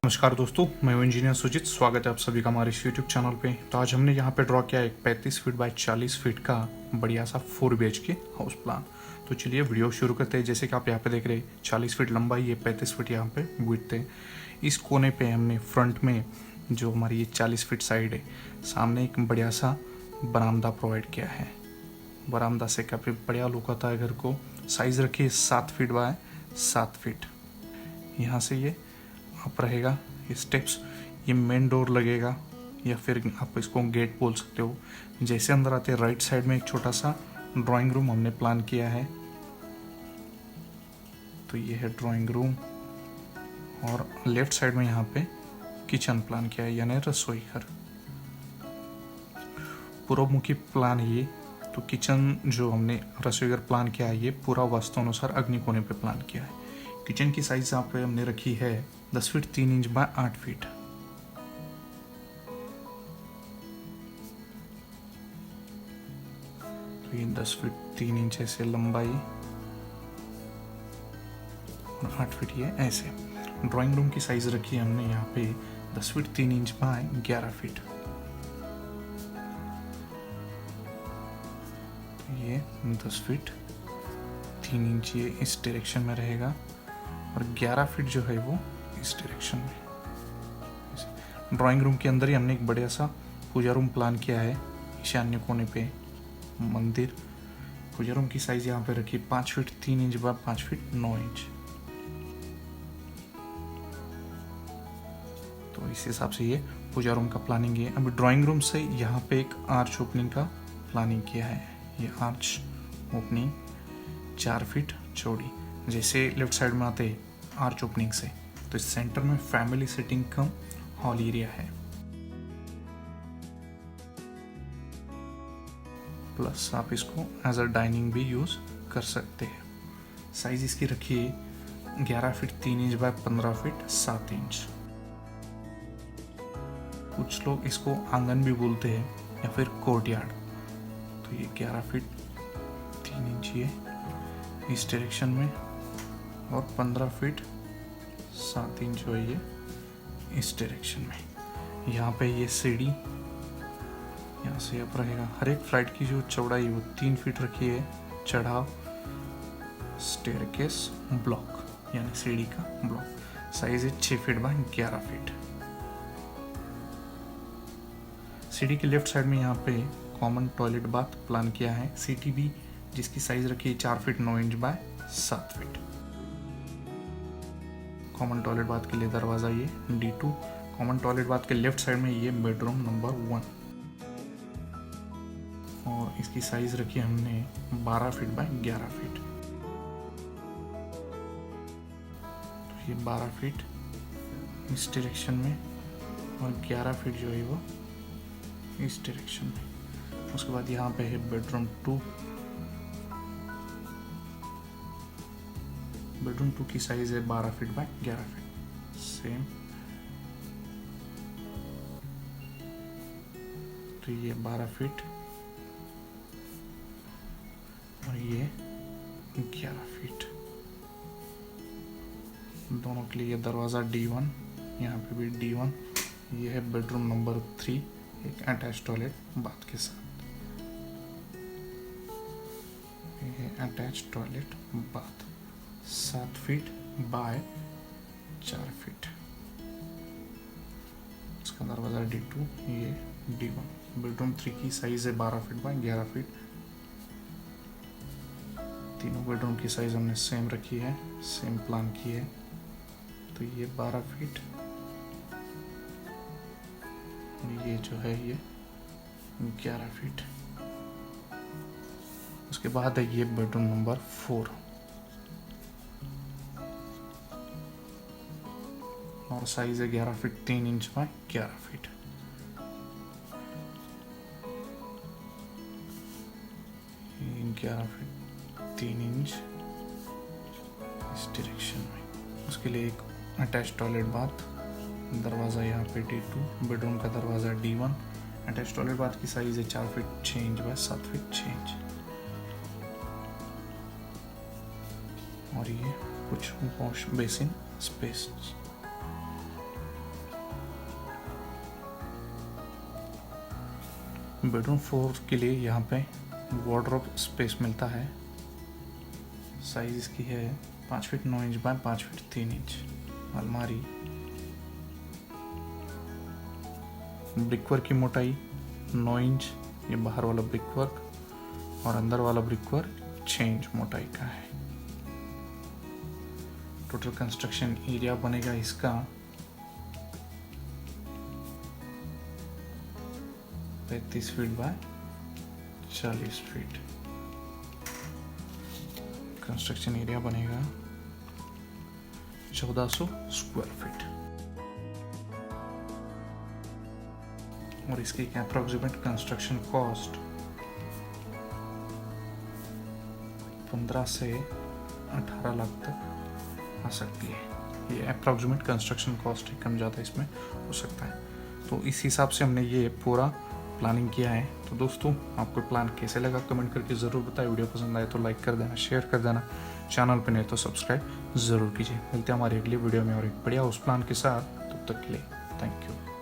नमस्कार दोस्तों, मैं हूं इंजीनियर सुजीत। स्वागत है आप सभी का हमारे इस यूट्यूब चैनल पे। तो आज हमने यहाँ पे ड्रॉ किया एक 35 फीट बाय 40 फीट का बढ़िया सा 4 BHK हाउस प्लान। तो चलिए वीडियो शुरू करते हैं। जैसे कि आप यहाँ पे देख रहे हैं 40 फीट लंबाई है, 35 फीट यहाँ पे विड्थ है। इस कोने पे हमने फ्रंट में जो हमारी ये 40 फीट साइड है, सामने एक बढ़िया सा बरामदा प्रोवाइड किया है। बरामदा से काफ़ी बढ़िया लुक आता है घर को। साइज़ रखिए 7 फीट बाय 7 फीट। यहाँ से ये अप रहेगा, ये स्टेप्स, ये मेन डोर लगेगा या फिर आप इसको गेट बोल सकते हो। जैसे अंदर आते हैं राइट साइड में एक छोटा सा ड्राइंग रूम हमने प्लान किया है। तो ये है ड्राइंग रूम और लेफ्ट साइड में यहाँ पे किचन प्लान किया है, यानी रसोई घर। पूर्वमुखी प्लान ये। तो किचन जो हमने रसोई घर प्लान किया है, ये पूरा वास्तु अनुसार अग्नि कोने पे प्लान किया है। किचन की साइज यहाँ पे हमने रखी है 10 फीट 3 इंच बाय 8 फीट। तो ये 10 फीट 3 इंच ऐसे लंबाई और 8 फीट ये ऐसे। ड्राइंग रूम की साइज रखी है हमने यहाँ पे 10 फीट 3 इंच बाय 11 फीट। तो ये 10 फीट 3 इंच ये इस डायरेक्शन में रहेगा और 11 फीट जो है वो इस डायरेक्शन में। ड्राइंग रूम के अंदर ही हमने एक बढ़िया सा पूजा रूम प्लान किया है। ईशान्य कोने पे मंदिर। पूजा रूम की साइज यहाँ पे रखी 5 feet 3 inch by 5 feet 9 inch. तो इस हिसाब से ये पूजा रूम का प्लानिंग है। अभी ड्राइंग रूम से यहाँ पे एक आर्च ओपनिंग का प्लानिंग किया है। ये आर्च ओपनिंग 4 फीट चौड़ी। जैसे लेफ्ट साइड में आते आर्च ओपनिंग से, तो इस सेंटर में फैमिली सिटिंग कम हॉल एरिया है। प्लस आप इसको एज अ डाइनिंग भी यूज कर सकते हैं। साइज इसकी रखिए 11 feet 3 inch by 15 feet 7 inch. कुछ लोग इसको आंगन भी बोलते हैं या फिर कोर्टयार्ड। तो ये 11 फीट 3 इंच ये इस डायरेक्शन में और 15 फीट 7 इंच हो ये इस डायरेक्शन में। यहाँ पे ये सीढ़ी यहाँ से अप रहेगा। हर एक फ्लाइट की जो चौड़ाई वो 3 फीट रखी है। चढ़ाव स्टेयरकेस ब्लॉक यानी सीढ़ी का ब्लॉक। साइज है 6 फीट बाय 11 फीट। सीढ़ी के लेफ्ट साइड में यहाँ पे कॉमन टॉयलेट बाथ प्लान किया है। CTB जिसकी साइज रखी है 4 feet 9 inch by 7 feet. Common toilet bath के लिए दरवाजा ये D2। कॉमन टॉयलेट बाथ के लेफ्ट साइड में ये बेडरूम नंबर 1 और इसकी साइज रखी हमने 12 फीट बाय 11 फीट। तो ये 12 फीट इस डायरेक्शन में और 11 फीट जो है वो इस डायरेक्शन में। उसके बाद यहाँ पे है बेडरूम 2। बेडरूम 2 की साइज है 12 फीट बाय 11 फीट सेम। तो ये 12 फीट और ये 11 फीट। दोनों के लिए दरवाज़ा D1, यहाँ पे भी D1। ये है बेडरूम नंबर 3, एक अटैच टॉयलेट बाथ के साथ। ये है attach toilet bath 7 feet by 4 feet. इसका दरवाज़ा D2, ये D1। बेडरूम 3 की साइज है 12 फीट बाय 11 फीट। तीनों बेडरूम की साइज हमने सेम रखी है, सेम प्लान की है। तो ये 12 फीट और ये जो है ये 11 फीट। उसके बाद है ये बेडरूम नंबर 4 और साइज है 11 फीट 3 इंच बाय 11 फीट। ये 11 फीट 3 इंच इस डायरेक्शन में। उसके लिए एक अटैच टॉयलेट बाथ। दरवाज़ा यहाँ पे D2। बेडरूम का दरवाज़ा D1। अटैच टॉयलेट बाथ की साइज है 4 feet 6 inch by 7 feet 6 inch. और ये कुछ वॉश बेसिन स्पेस। बेडरूम 4 के लिए यहाँ पे वार्डरोब स्पेस मिलता है। साइज इसकी है 5 feet 9 inch by 5 feet 3 inch. अलमारी, ब्रिकवर्क की मोटाई 9 इंच, ये बाहर वाला ब्रिकवर्क, और अंदर वाला ब्रिकवर्क 6 इंच मोटाई का है। टोटल कंस्ट्रक्शन एरिया बनेगा इसका 35 feet by 40 feet. Construction area बनेगा 1400 स्क्वायर फीट। और इसकी अप्रोक्सीमेट कंस्ट्रक्शन कॉस्ट 15 से 18 लाख तक आ सकती है। ये अप्रोक्सीमेट कंस्ट्रक्शन कॉस्ट है, कम ज़्यादा इसमें हो सकता है। तो इस हिसाब से हमने ये पूरा प्लानिंग किया है। तो दोस्तों, आपको प्लान कैसे लगा कमेंट करके ज़रूर बताएं। वीडियो पसंद आए तो लाइक कर देना, शेयर कर देना, चैनल पे नहीं तो सब्सक्राइब ज़रूर कीजिए। मिलते हैं हमारी अगली वीडियो में और एक बढ़िया हाउस प्लान के साथ। तब तक के लिए थैंक यू।